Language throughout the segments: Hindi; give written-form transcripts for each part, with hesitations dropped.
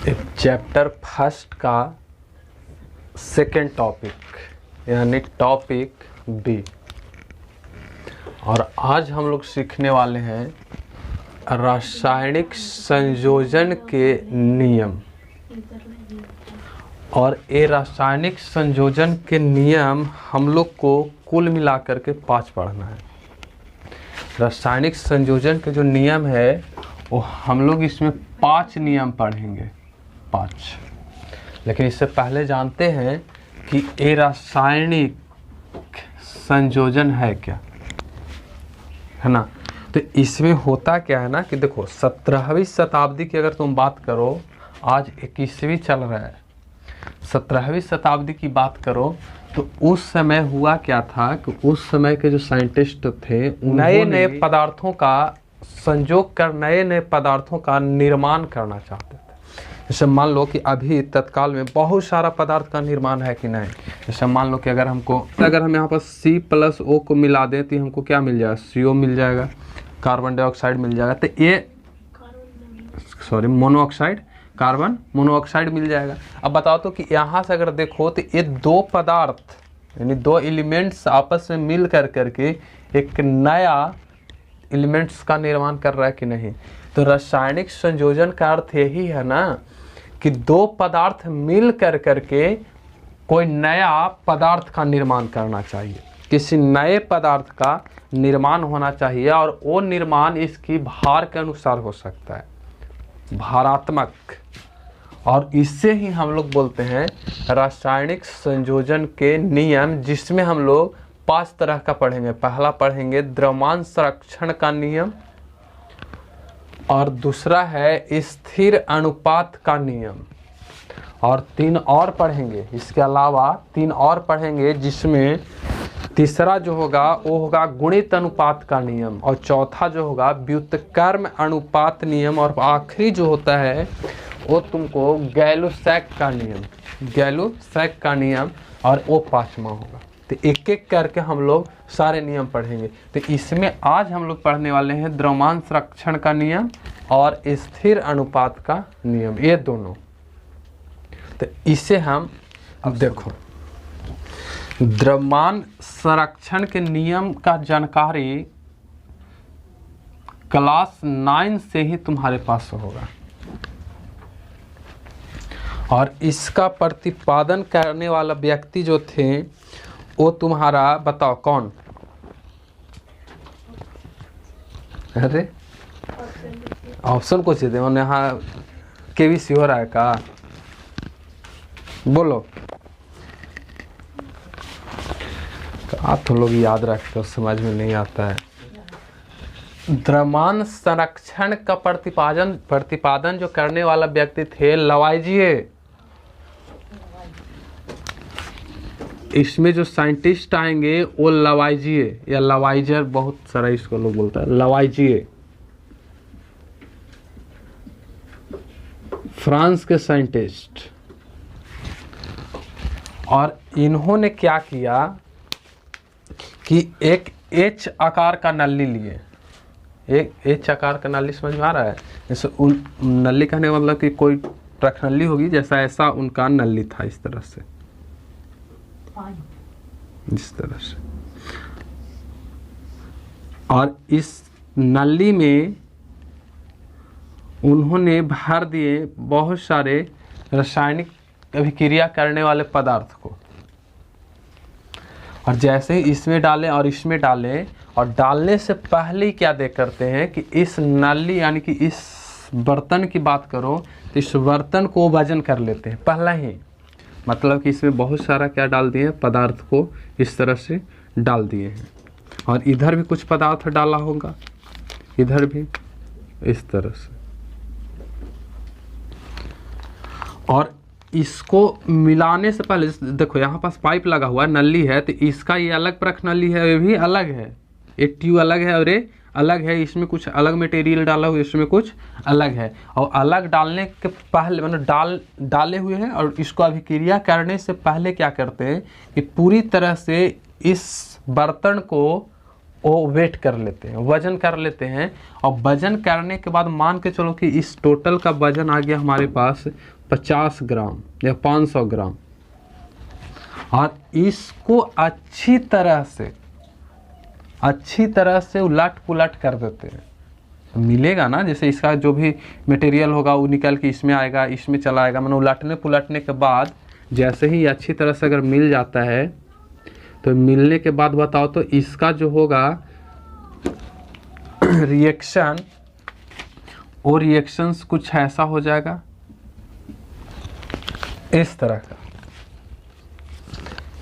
चैप्टर फर्स्ट का सेकेंड टॉपिक यानी टॉपिक बी। और आज हम लोग सीखने वाले हैं रासायनिक संयोजन के नियम। और ये रासायनिक संयोजन के नियम हम लोग को कुल मिलाकर के 5 पढ़ना है। रासायनिक संयोजन के जो नियम है वो हम लोग इसमें 5 नियम पढ़ेंगे, 5। लेकिन इससे पहले जानते हैं कि ये रासायनिक संयोजन है क्या, है ना। तो इसमें होता क्या है ना कि देखो 17वीं शताब्दी की अगर तुम बात करो, आज 21वीं चल रहा है। 17वीं शताब्दी की बात करो तो उस समय हुआ क्या था कि उस समय के जो साइंटिस्ट थे नए नए पदार्थों का संयोग कर नए नए पदार्थों का निर्माण करना चाहते थे। जैसे मान लो कि अभी तत्काल में बहुत सारा पदार्थ का निर्माण है कि नहीं। जैसे मान लो कि अगर हम यहाँ पर C+O को मिला दें तो हमको क्या मिल जाएगा, CO मिल जाएगा, कार्बन डाइऑक्साइड मिल जाएगा। तो ये मोनोऑक्साइड, कार्बन मोनोऑक्साइड मिल जाएगा। अब बताओ तो कि यहाँ से अगर देखो तो ये 2 पदार्थ यानी 2 एलिमेंट्स आपस में मिल करके एक नया एलिमेंट्स का निर्माण कर रहा है कि नहीं। तो रासायनिक संयोजन का अर्थ यही है ना कि 2 पदार्थ मिल करके कोई नया पदार्थ का निर्माण करना चाहिए, किसी नए पदार्थ का निर्माण होना चाहिए। और वो निर्माण इसकी भार के अनुसार हो सकता है, भारात्मक। और इससे ही हम लोग बोलते हैं रासायनिक संयोजन के नियम, जिसमें हम लोग 5 तरह का पढ़ेंगे। पहला पढ़ेंगे द्रव्यमान संरक्षण का नियम, और दूसरा है स्थिर अनुपात का नियम, और 3 और पढ़ेंगे। इसके अलावा 3 और पढ़ेंगे, जिसमें तीसरा जो होगा वो होगा गुणित अनुपात का नियम, और चौथा जो होगा व्युत्क्रम अनुपात नियम, और आखिरी जो होता है वो तुमको गैलुसैक का नियम, और वो 5वां होगा। तो एक एक करके हम लोग सारे नियम पढ़ेंगे। तो इसमें आज हम लोग पढ़ने वाले हैं द्रव्यमान संरक्षण का नियम और स्थिर अनुपात का नियम, ये दोनों। तो इसे हम अब देखो, द्रव्यमान संरक्षण के नियम का जानकारी क्लास 9 से ही तुम्हारे पास होगा। और इसका प्रतिपादन करने वाला व्यक्ति जो थे वो तुम्हारा, बताओ कौन? अरे ऑप्शन को चाहिए, उन्हें यहाँ KBC हो रहा है का, बोलो। आप तो लोग याद रखते हो, समझ में नहीं आता है। द्रव्यमान संरक्षण का प्रतिपादन जो करने वाला व्यक्ति थे लवाइजिए। इसमें जो साइंटिस्ट आएंगे वो लवाइजिए या लवाइजर, बहुत सारा इसको लोग बोलता है, लवाइजिए। फ्रांस के साइंटिस्ट। और इन्होंने क्या किया कि एक H आकार का नली लिए। एक H आकार का नली समझ में आ रहा है? जैसे उन नली कहने का मतलब कि कोई ट्रक नली होगी, जैसा ऐसा उनका नली था, इस तरह से, इस तरह से। और इस नली में उन्होंने भर दिए बहुत सारे रासायनिक अभिक्रिया करने वाले पदार्थ को। और जैसे ही इसमें डालें और इसमें डालें, और डालने से पहले क्या करते हैं कि इस नली यानी कि इस बर्तन की बात करो तो इस बर्तन को वजन कर लेते हैं पहले ही। मतलब कि इसमें बहुत सारा क्या डाल दिए, पदार्थ को इस तरह से डाल दिए हैं। और इधर भी कुछ पदार्थ डाला होगा, इधर भी इस तरह से। और इसको मिलाने से पहले देखो यहाँ पास पाइप लगा हुआ है, नली है, तो इसका ये अलग परख नली है, ये भी अलग है, एक ट्यूब अलग है और ये अलग है। इसमें कुछ अलग मटेरियल डाला हुआ है, इसमें कुछ अलग है। और अलग डालने के पहले मतलब डाले हुए हैं, और इसको अभिक्रिया करने से पहले क्या करते हैं कि पूरी तरह से इस बर्तन को वो वेट कर लेते हैं, वजन कर लेते हैं। और वजन करने के बाद मान के चलो कि इस टोटल का वजन आ गया हमारे पास 50 ग्राम या 500 ग्राम, और इसको अच्छी तरह से उलट पुलट कर देते हैं। मिलेगा ना, जैसे इसका जो भी मटेरियल होगा वो निकल के इसमें आएगा, इसमें चला आएगा। मैंने उलटने पुलटने के बाद जैसे ही अच्छी तरह से अगर मिल जाता है, तो मिलने के बाद बताओ तो इसका जो होगा रिएक्शन, वो रिएक्शंस कुछ ऐसा हो जाएगा, इस तरह का।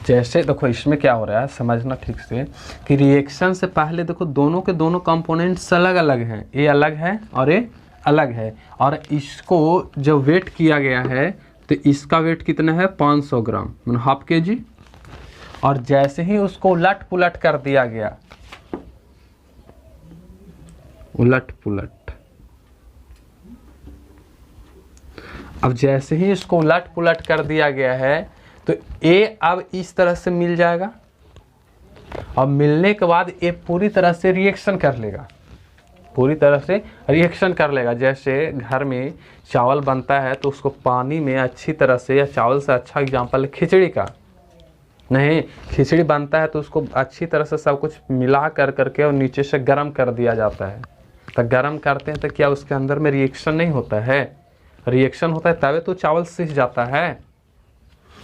जैसे देखो इसमें क्या हो रहा है समझना ठीक से, कि रिएक्शन से पहले देखो दोनों के दोनों कंपोनेंट्स अलग अलग हैं, ये अलग है और ये अलग है। और इसको जब वेट किया गया है तो इसका वेट कितना है 500 ग्राम, मतलब हाफ kg। और जैसे ही उसको उलट पुलट कर दिया गया, उलट पुलट, अब जैसे ही इसको उलट पुलट कर दिया गया है तो ए अब इस तरह से मिल जाएगा। और मिलने के बाद ए पूरी तरह से रिएक्शन कर लेगा, पूरी तरह से रिएक्शन कर लेगा। जैसे घर में चावल बनता है तो उसको पानी में अच्छी तरह से, या चावल से अच्छा एग्जांपल है खिचड़ी का, नहीं खिचड़ी बनता है तो उसको अच्छी तरह से सब कुछ मिला कर करके और नीचे से गर्म कर दिया जाता है। तो गर्म करते हैं तो क्या उसके अंदर में रिएक्शन नहीं होता है? रिएक्शन होता है तभी तो चावल सिज जाता है।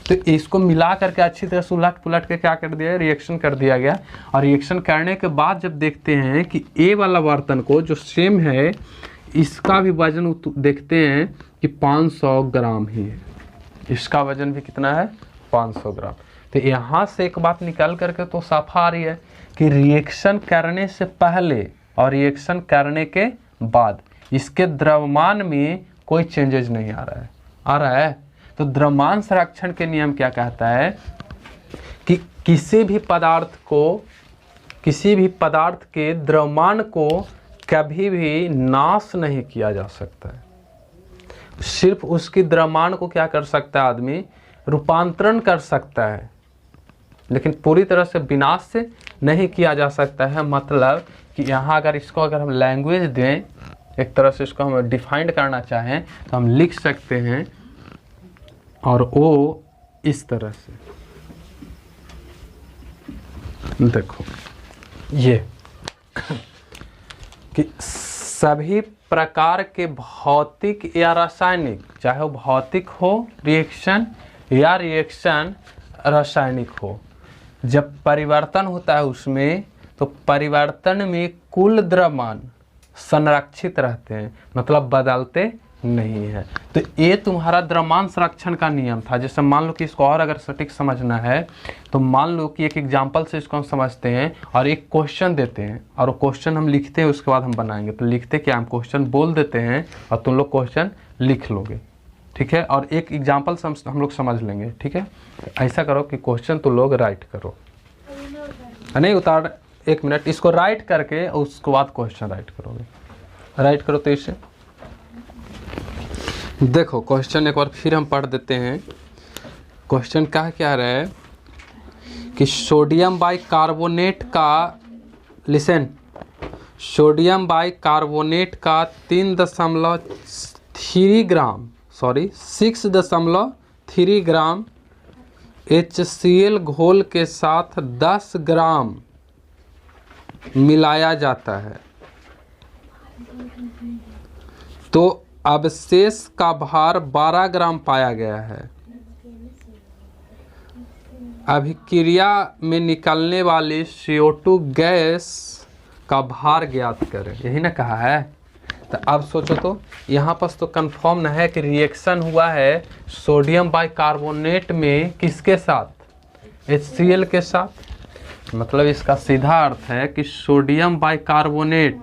तो इसको मिला करके अच्छी तरह से उलट पुलट के क्या कर दिया, रिएक्शन कर दिया गया। और रिएक्शन करने के बाद जब देखते हैं कि ए वाला बर्तन को जो सेम है, इसका भी वजन देखते हैं कि 500 ग्राम ही है, इसका वजन भी कितना है 500 ग्राम। तो यहाँ से एक बात निकल करके तो साफ आ रही है कि रिएक्शन करने से पहले और रिएक्शन करने के बाद इसके द्रव्यमान में कोई चेंजेज नहीं आ रहा है। आ रहा है? तो द्रव्यमान संरक्षण के नियम क्या कहता है कि किसी भी पदार्थ के द्रव्यमान को कभी भी नाश नहीं किया जा सकता है। सिर्फ उसकी द्रव्यमान को क्या कर सकता है आदमी, रूपांतरण कर सकता है, लेकिन पूरी तरह से विनाश से नहीं किया जा सकता है। मतलब कि यहाँ अगर इसको अगर हम लैंग्वेज दें, एक तरह से इसको हम डिफाइंड करना चाहें तो हम लिख सकते हैं, और वो इस तरह से देखो ये कि सभी प्रकार के भौतिक या रासायनिक, चाहे वो भौतिक हो रिएक्शन या रिएक्शन रासायनिक हो, जब परिवर्तन होता है उसमें तो परिवर्तन में कुल द्रव्यमान संरक्षित रहते हैं, मतलब बदलते नहीं है। तो ये तुम्हारा द्रव्यमान संरक्षण का नियम था। जैसे मान लो कि इसको और अगर सटीक समझना है तो मान लो कि एक एग्जांपल से इसको हम समझते हैं और एक क्वेश्चन देते हैं, और वो क्वेश्चन हम लिखते हैं, उसके बाद हम बनाएंगे। तो लिखते क्या, हम क्वेश्चन बोल देते हैं और तुम लोग क्वेश्चन लिख लोगे, ठीक है। और एक एग्जाम्पल से हम लोग समझ लेंगे, ठीक है। ऐसा करो कि क्वेश्चन तो लोग राइट करो, नहीं उतार, एक मिनट, इसको राइट करके उसके बाद क्वेश्चन राइट करोगे। राइट करो तो इसे देखो, क्वेश्चन एक बार फिर हम पढ़ देते हैं। क्वेश्चन क्या रहा है कि सोडियम बाइकार्बोनेट का, लिसन, सोडियम बाइकार्बोनेट का 3.3 ग्राम 6.3 ग्राम HCl घोल के साथ 10 ग्राम मिलाया जाता है, तो अवशेष का भार 12 ग्राम पाया गया है। अभिक्रिया में निकलने वाली CO2 गैस का भार ज्ञात करें, यही ना कहा है। तो अब सोचो तो यहाँ पर तो कंफर्म न है कि रिएक्शन हुआ है सोडियम बाइकार्बोनेट में किसके साथ, HCl के साथ। मतलब इसका सीधा अर्थ है कि सोडियम बाइकार्बोनेट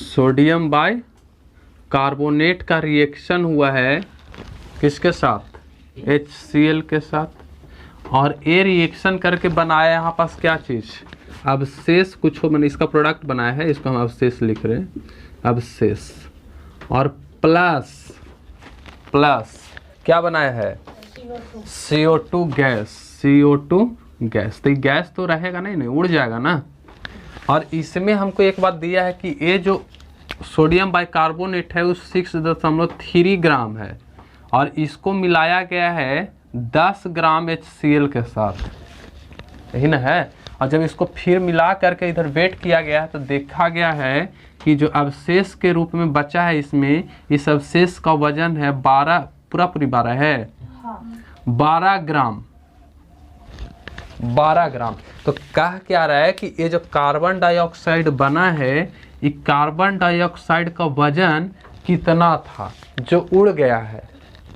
सोडियम बाइकार्बोनेट का रिएक्शन हुआ है किसके साथ, HCl के साथ। और ये रिएक्शन करके बनाया यहाँ पास क्या चीज़, अवशेष कुछ हो, मैंने इसका प्रोडक्ट बनाया है, इसको हम अवशेष लिख रहे हैं, अवशेष। और प्लस क्या बनाया है, CO2 गैस, CO2 गैस। तो ये गैस तो रहेगा नहीं, उड़ जाएगा ना। और इसमें हमको एक बात दिया है कि ये जो सोडियम बाइकार्बोनेट है वो 6.3 ग्राम है और इसको मिलाया गया है 10 ग्राम HCl के साथ, यही ना है। और जब इसको फिर मिला करके इधर वेट किया गया है तो देखा गया है कि जो अवशेष के रूप में बचा है इसमें, इस अवशेष का वजन है 12, पूरी 12 है, 12 ग्राम, 12 ग्राम। तो कह क्या रहा है कि ये जो कार्बन डाइऑक्साइड बना है, ये कार्बन डाइऑक्साइड का वजन कितना था जो उड़ गया है,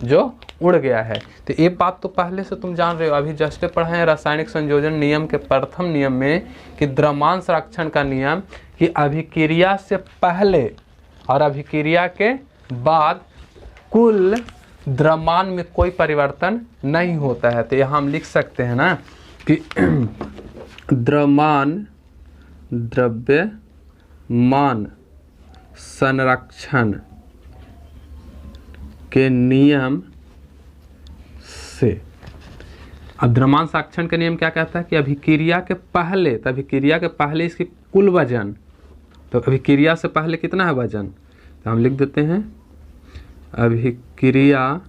जो उड़ गया है। तो ये बात तो पहले से तुम जान रहे हो, अभी जस्ट पढ़े हैं रासायनिक संयोजन नियम के प्रथम नियम में कि द्रव्यमान संरक्षण का नियम, कि अभिक्रिया से पहले और अभिक्रिया के बाद कुल द्रव्यमान में कोई परिवर्तन नहीं होता है। तो यहाँ हम लिख सकते हैं ना कि द्रव्यमान संरक्षण के नियम से। अब द्रव्यमान संरक्षण का नियम क्या कहता है कि अभिक्रिया के पहले, तो अभिक्रिया के पहले इसकी कुल वजन, तो अभिक्रिया से पहले कितना है वजन, तो हम लिख देते हैं अभिक्रिया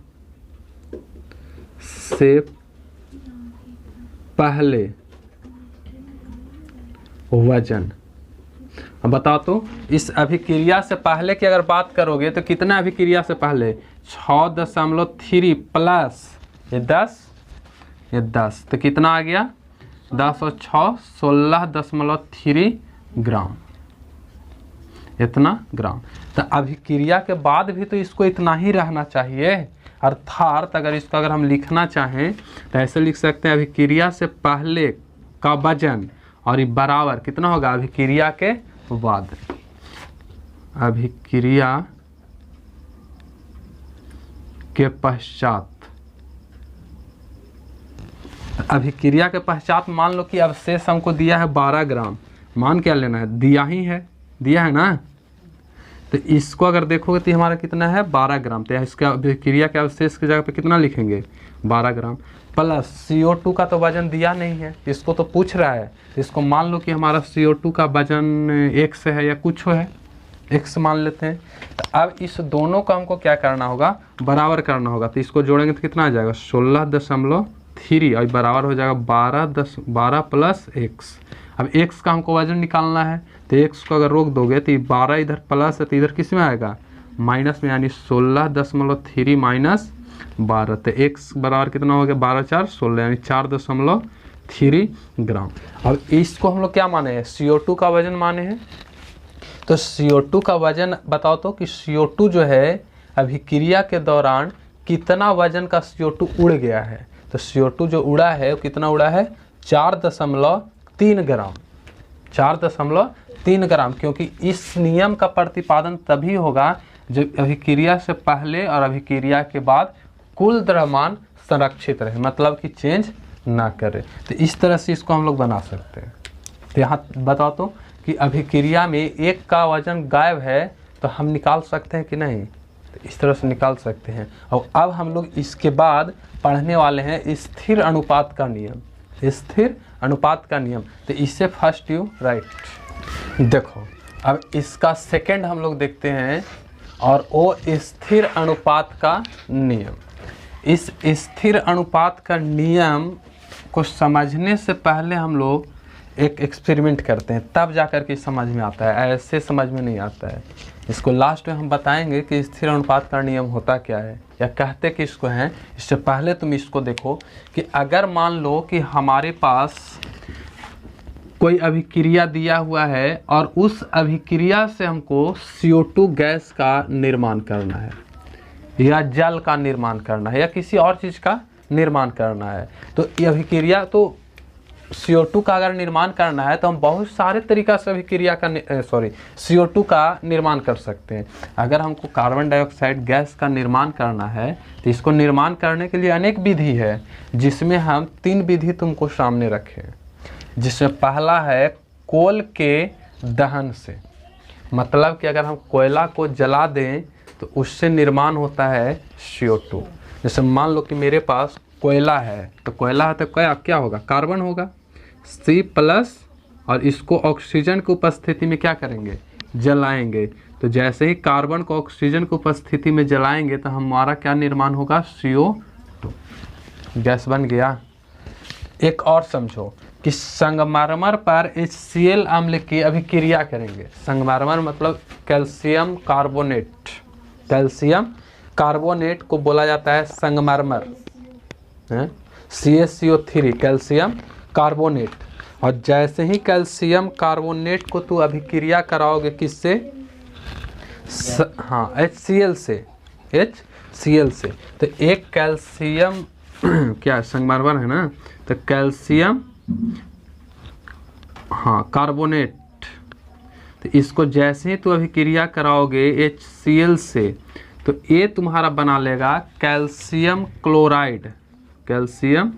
से पहले वजन। अब बताओ तो इस अभिक्रिया से पहले की अगर बात करोगे तो कितना अभिक्रिया से पहले, 6.3 प्लस ये 10, तो कितना आ गया 10 और 6 16.3 ग्राम, इतना ग्राम। तो अभिक्रिया के बाद भी तो इसको इतना ही रहना चाहिए। अर्थात अगर हम लिखना चाहें तो ऐसे लिख सकते हैं अभिक्रिया से पहले का वजन और ये बराबर कितना होगा अभिक्रिया के बाद, अभिक्रिया के पश्चात। अभिक्रिया के पश्चात मान लो कि अवशेष हमको दिया है 12 ग्राम, मान क्या लेना है, दिया है ना। तो इसको अगर देखोगे तो हमारा कितना है 12 ग्राम। तो इसका अभिक्रिया के अवशेष की जगह पे कितना लिखेंगे 12 ग्राम प्लस CO2 का तो वजन दिया नहीं है, इसको तो पूछ रहा है। इसको मान लो कि हमारा CO2 का वजन x है या कुछ है, x मान लेते हैं। तो अब इस दोनों को हमको क्या करना होगा, बराबर करना होगा। तो इसको जोड़ेंगे तो कितना आ जाएगा 16.3 और बराबर हो जाएगा 12 प्लस x। अब x का हमको वजन निकालना है, तो x को अगर रोक दोगे तो 12 इधर प्लस है तो इधर किस में आएगा माइनस में, यानी 16.3 माइनस 12। तो x बराबर कितना हो गया 12 4 16, यानी 4.3 ग्राम। अब इसको हम लोग क्या माने हैं, CO2 का वजन माने हैं। तो CO2 का वजन बताओ तो कि CO2 जो है अभिक्रिया के दौरान कितना वजन का CO2 उड़ गया है। तो CO2 जो उड़ा है वो कितना उड़ा है 4.3 ग्राम, 4.3 ग्राम। क्योंकि इस नियम का प्रतिपादन तभी होगा जब अभिक्रिया से पहले और अभिक्रिया के बाद कुल द्रव्यमान संरक्षित रहे, मतलब कि चेंज ना करे। तो इस तरह से इसको हम लोग बना सकते हैं। तो यहाँ बताओ तो कि अभिक्रिया में एक का वजन गायब है तो हम निकाल सकते हैं कि नहीं, तो इस तरह से निकाल सकते हैं। और अब हम लोग इसके बाद पढ़ने वाले हैं स्थिर अनुपात का नियम, स्थिर अनुपात का नियम। तो इससे फर्स्ट यू राइट। देखो अब इसका सेकंड हम लोग देखते हैं और वो स्थिर अनुपात का नियम। इस स्थिर अनुपात का नियम को समझने से पहले हम लोग एक एक्सपेरिमेंट करते हैं, तब जाकर के समझ में आता है, ऐसे समझ में नहीं आता है। इसको लास्ट में हम बताएंगे कि स्थिर अनुपात का नियम होता क्या है या कहते किसको हैं। इससे पहले तुम इसको देखो कि अगर मान लो कि हमारे पास कोई अभिक्रिया दिया हुआ है और उस अभिक्रिया से हमको CO2 गैस का निर्माण करना है या जल का निर्माण करना है या किसी और चीज़ का निर्माण करना है। तो ये अभिक्रिया तो CO2 का अगर निर्माण करना है तो हम बहुत सारे तरीका से अभिक्रिया का CO2 का निर्माण कर सकते हैं। अगर हमको कार्बन डाइऑक्साइड गैस का निर्माण करना है तो इसको निर्माण करने के लिए अनेक विधि है, जिसमें हम 3 विधि तुमको सामने रखें। जिसमें पहला है कोल के दहन से, मतलब कि अगर हम कोयला को जला दें तो उससे निर्माण होता है CO2। जैसे मान लो कि मेरे पास कोयला है, तो कोयला है तो क्या क्या होगा, कार्बन होगा, C+ और इसको ऑक्सीजन की उपस्थिति में क्या करेंगे, जलाएंगे। तो जैसे ही कार्बन को ऑक्सीजन की उपस्थिति में जलाएंगे तो हमारा क्या निर्माण होगा, CO2, गैस बन गया। एक और समझो कि संगमरमर पर HCl अम्ल की अभिक्रिया करेंगे। संगमरमर मतलब कैल्शियम कार्बोनेट, कैल्शियम कार्बोनेट को बोला जाता है संगमरमर, CaCO3 कैल्शियम कार्बोनेट। और जैसे ही कैल्शियम कार्बोनेट को तू अभिक्रिया कराओगे किससे, हाँ HCl से, HCl से, तो एक कैल्शियम क्या संगमरमर है ना, तो कैल्शियम हाँ कार्बोनेट, तो इसको जैसे ही तू अभिक्रिया कराओगे HCl से तो ये तुम्हारा बना लेगा calcium chloride, calcium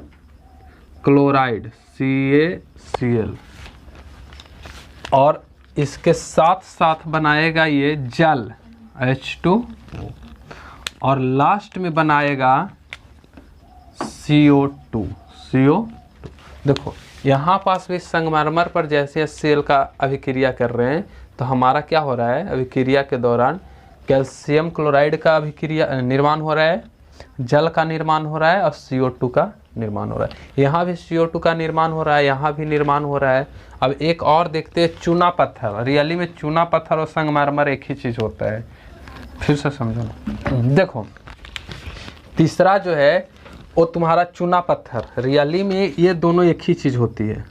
chloride CaCl। और इसके साथ साथ बनाएगा ये जल H2O, और लास्ट में बनाएगा CO2। देखो यहाँ पास भी संगमरमर पर जैसे HCl का अभिक्रिया कर रहे हैं तो हमारा क्या हो रहा है, अभिक्रिया के दौरान कैल्शियम क्लोराइड का अभिक्रिया निर्माण हो रहा है, जल का निर्माण हो रहा है और CO2 का निर्माण हो रहा है। यहाँ भी CO2 का निर्माण हो रहा है, यहाँ भी निर्माण हो रहा है। अब एक और देखते हैं, चूना पत्थर। रियली में चूना पत्थर और संगमरमर एक ही चीज़ होता है, फिर से समझो। देखो तीसरा जो है वो तुम्हारा चूना पत्थर, रियली में ये दोनों एक ही चीज़ होती है,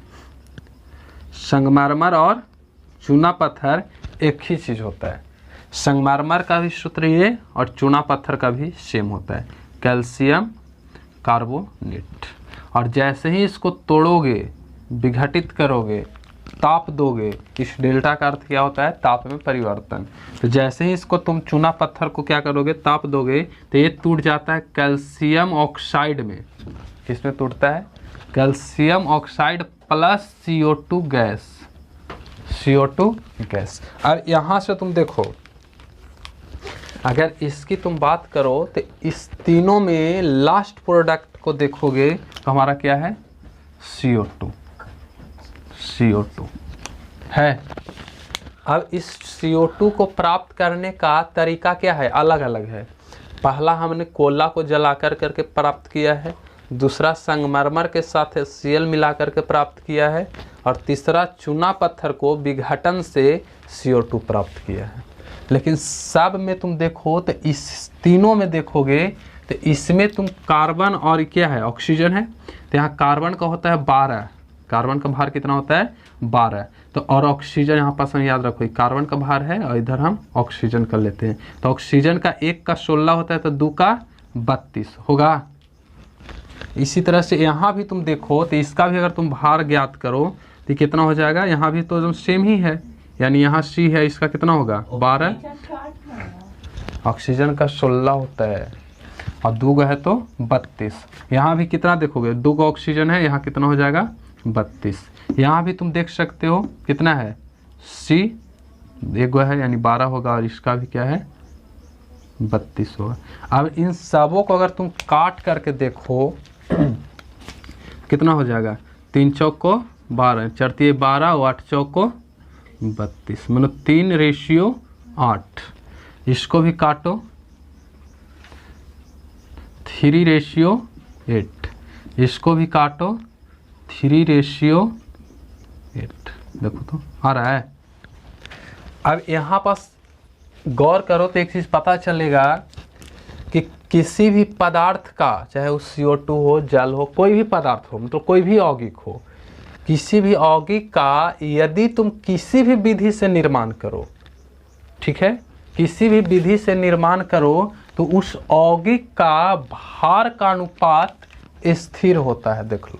संगमरमर और चूना पत्थर एक ही चीज़ होता है। संगमरमर का भी सूत्र ये और चूना पत्थर का भी सेम होता है, कैल्शियम कार्बोनेट। और जैसे ही इसको तोड़ोगे, विघटित करोगे, ताप दोगे, इस डेल्टा का अर्थ क्या होता है, ताप में परिवर्तन। तो जैसे ही इसको तुम चूना पत्थर को क्या करोगे, ताप दोगे, तो ये टूट जाता है कैल्शियम ऑक्साइड में। किसमें टूटता है, calcium oxide plus CO2 gas, CO2 gas. अब यहाँ से तुम देखो, अगर इसकी तुम बात करो तो इस तीनों में लास्ट प्रोडक्ट को देखोगे तो हमारा क्या है, CO2 है। अब इस CO2 को प्राप्त करने का तरीका क्या है, अलग अलग है। पहला हमने कोयला को जला करके प्राप्त किया है, दूसरा संगमरमर के साथ HCl मिला करके प्राप्त किया है, और तीसरा चूना पत्थर को विघटन से CO2 प्राप्त किया है। लेकिन सब में तुम देखो तो इस तीनों में देखोगे तो इसमें तुम कार्बन और क्या है, ऑक्सीजन है। तो यहाँ कार्बन का होता है 12, कार्बन का भार कितना होता है 12, तो और ऑक्सीजन यहाँ पास हम याद रखो कार्बन का भार है और इधर हम ऑक्सीजन कर लेते हैं। तो ऑक्सीजन का 1 का 16 होता है तो 2 का 32 होगा। इसी तरह से यहाँ भी तुम देखो तो इसका भी अगर तुम भार ज्ञात करो तो कितना हो जाएगा, यहाँ भी तो एकदम सेम ही है, यानी यहाँ C है, इसका कितना होगा 12, ऑक्सीजन का 16 होता है और 2 है तो 32। यहाँ भी कितना देखोगे, 2 का ऑक्सीजन है, यहाँ कितना हो जाएगा 32। यहाँ भी तुम देख सकते हो कितना है, C 1 है यानी 12 होगा, और इसका भी क्या है 32 होगा। अब इन सबों को अगर तुम काट करके देखो कितना हो जाएगा, 3 चौक को 12, 4 तिये 12 और 8 चौक को 32, मतलब 3:8। इसको भी काटो, 3:8। इसको भी काटो, 3:8। देखो तो आ रहा है। अब यहाँ पास गौर करो तो एक चीज़ पता चलेगा कि किसी भी पदार्थ का, चाहे वो CO2 हो, जल हो, कोई भी पदार्थ हो, मतलब कोई भी यौगिक हो, किसी भी यौगिक का यदि तुम किसी भी विधि से निर्माण करो, ठीक है, किसी भी विधि से निर्माण करो तो उस यौगिक का भार का अनुपात स्थिर होता है। देख लो,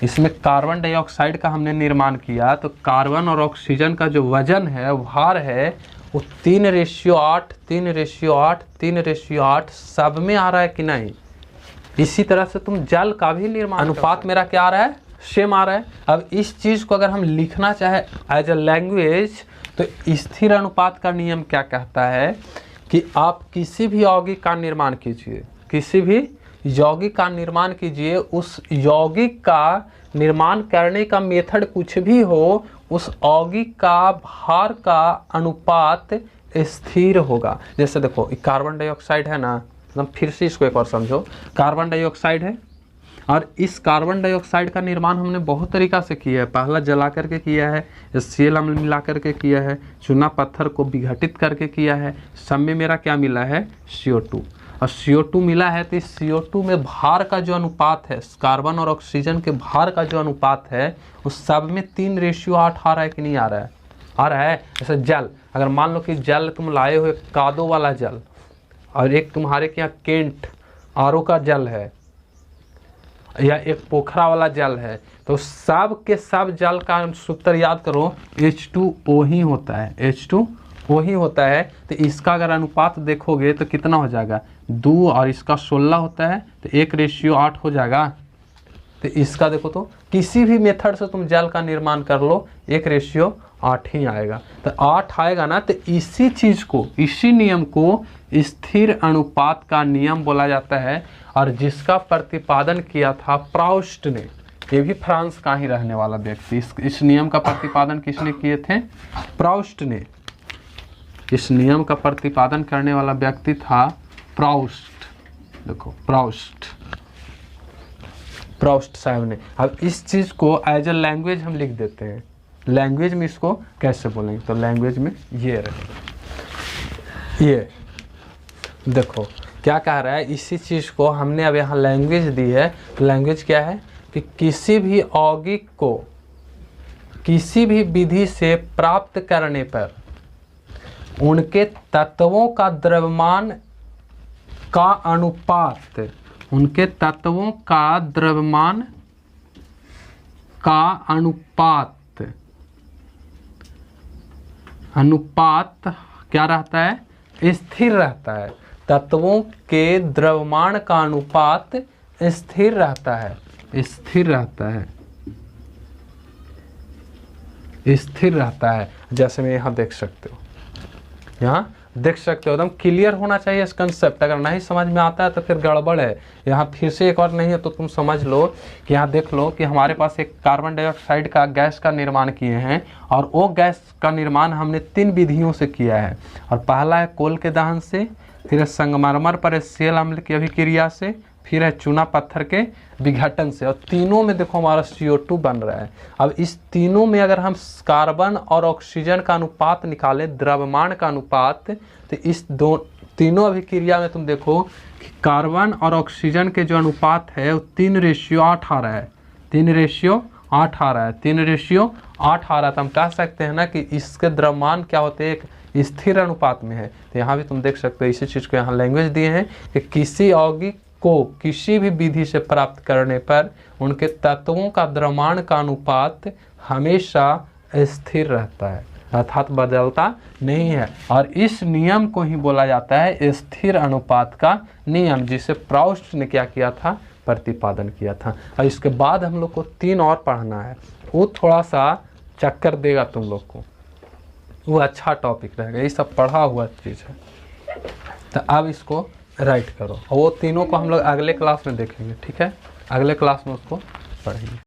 इसमें कार्बन डाइऑक्साइड का हमने निर्माण किया तो कार्बन और ऑक्सीजन का जो वजन है, भार है, वो 3:8, 3:8, 3:8 सब में आ रहा है कि नहीं। इसी तरह से तुम जल का भी निर्माण, अनुपात मेरा क्या आ रहा है, सेम आ रहा है। अब इस चीज़ को अगर हम लिखना चाहे एज अ लैंग्वेज तो स्थिर अनुपात का नियम क्या कहता है कि आप किसी भी यौगिक का निर्माण कीजिए, किसी भी यौगिक का निर्माण कीजिए, उस यौगिक का निर्माण करने का मेथड कुछ भी हो, उस यौगिक का भार का अनुपात स्थिर होगा। जैसे देखो कार्बन डाइऑक्साइड है ना, मतलब फिर से इसको एक और समझो, कार्बन डाइऑक्साइड है और इस कार्बन डाइऑक्साइड का निर्माण हमने बहुत तरीका से किया है। पहला जला करके किया है, HCl अम्ल मिला करके किया है, चूना पत्थर को विघटित करके किया है, सब में मेरा क्या मिला है, CO2। और CO2 मिला है तो इस CO2 में भार का जो अनुपात है, कार्बन और ऑक्सीजन के भार का जो अनुपात है, उस सब में 3:8 आ रहा है कि नहीं आ रहा है, आ रहा है। जैसे जल, अगर मान लो कि जल तुम लाए हो, एक कादो वाला जल और एक तुम्हारे के यहाँ केंट RO का जल है या एक पोखरा वाला जल है, तो सब के सब जल का सूत्र याद करो, H2O ही होता है, H2O ही होता है। तो इसका अगर अनुपात देखोगे तो कितना हो जाएगा, 2 और इसका 16 होता है तो 1:8 हो जाएगा। तो इसका देखो तो किसी भी मेथड से तुम जल का निर्माण कर लो 1:8 ही आएगा। तो 8 आएगा ना, तो इसी चीज़ को, इसी नियम को स्थिर अनुपात का नियम बोला जाता है। और जिसका प्रतिपादन किया था प्राउस्ट ने, ये भी फ्रांस का ही रहने वाला व्यक्ति, इस नियम का प्रतिपादन किसने किए थे, प्राउस्ट ने। इस नियम का प्रतिपादन करने वाला व्यक्ति था प्राउस्ट। देखो प्राउस्ट साहब ने। अब इस चीज़ को एज ए लैंग्वेज हम लिख देते हैं, लैंग्वेज में इसको कैसे बोलेंगे, तो लैंग्वेज में ये रहेगा। ये देखो क्या कह रहा है, इसी चीज़ को हमने अब यहाँ लैंग्वेज दी है। तो लैंग्वेज क्या है कि किसी भी यौगिक को किसी भी विधि से प्राप्त करने पर उनके तत्वों का द्रव्यमान का अनुपात, उनके तत्वों का द्रव्यमान का अनुपात क्या रहता है, स्थिर रहता है। तत्वों के द्रव्यमान का अनुपात स्थिर रहता है, स्थिर रहता है, स्थिर रहता है। जैसे मैं यहाँ देख सकते हो, यहाँ देख सकते हो, एकदम क्लियर होना चाहिए इस कंसेप्ट। अगर नहीं समझ में आता है तो फिर गड़बड़ है। यहाँ फिर से एक और नहीं है तो तुम समझ लो कि यहाँ देख लो कि हमारे पास एक कार्बन डाइऑक्साइड का गैस का निर्माण किए हैं, और वो गैस का निर्माण हमने 3 विधियों से किया है। और पहला है कोल के दहन से, फिर है संगमरमर पर HCl अम्ल की अभिक्रिया से, फिर है चूना पत्थर के विघटन से। और तीनों में देखो हमारा CO2 बन रहा है। अब इस तीनों में अगर हम कार्बन और ऑक्सीजन का अनुपात निकालें, द्रव्यमान का अनुपात, तो इस तीनों अभिक्रिया में तुम देखो कि कार्बन और ऑक्सीजन के जो अनुपात है वो 3:8 आ रहा है, 3:8 आ रहा है, 3:8 आ रहा है। तो हम कह सकते हैं ना कि इसके द्रव्यमान क्या होते हैं, एक स्थिर अनुपात में है। तो यहाँ भी तुम देख सकते हो, इसी चीज़ को यहाँ लैंग्वेज दिए हैं कि किसी यौगिक को किसी भी विधि से प्राप्त करने पर उनके तत्वों का द्रव्यमान का अनुपात हमेशा स्थिर रहता है, अर्थात बदलता नहीं है। और इस नियम को ही बोला जाता है स्थिर अनुपात का नियम, जिसे प्राउस्ट ने क्या किया था, प्रतिपादन किया था। और इसके बाद हम लोग को 3 और पढ़ना है, वो थोड़ा सा चक्कर देगा तुम लोग को, वो अच्छा टॉपिक रहेगा, ये सब पढ़ा हुआ चीज़ है। तो अब इसको राइट करो, और वो तीनों को हम लोग अगले क्लास में देखेंगे, ठीक है, अगले क्लास में उसको पढ़ेंगे।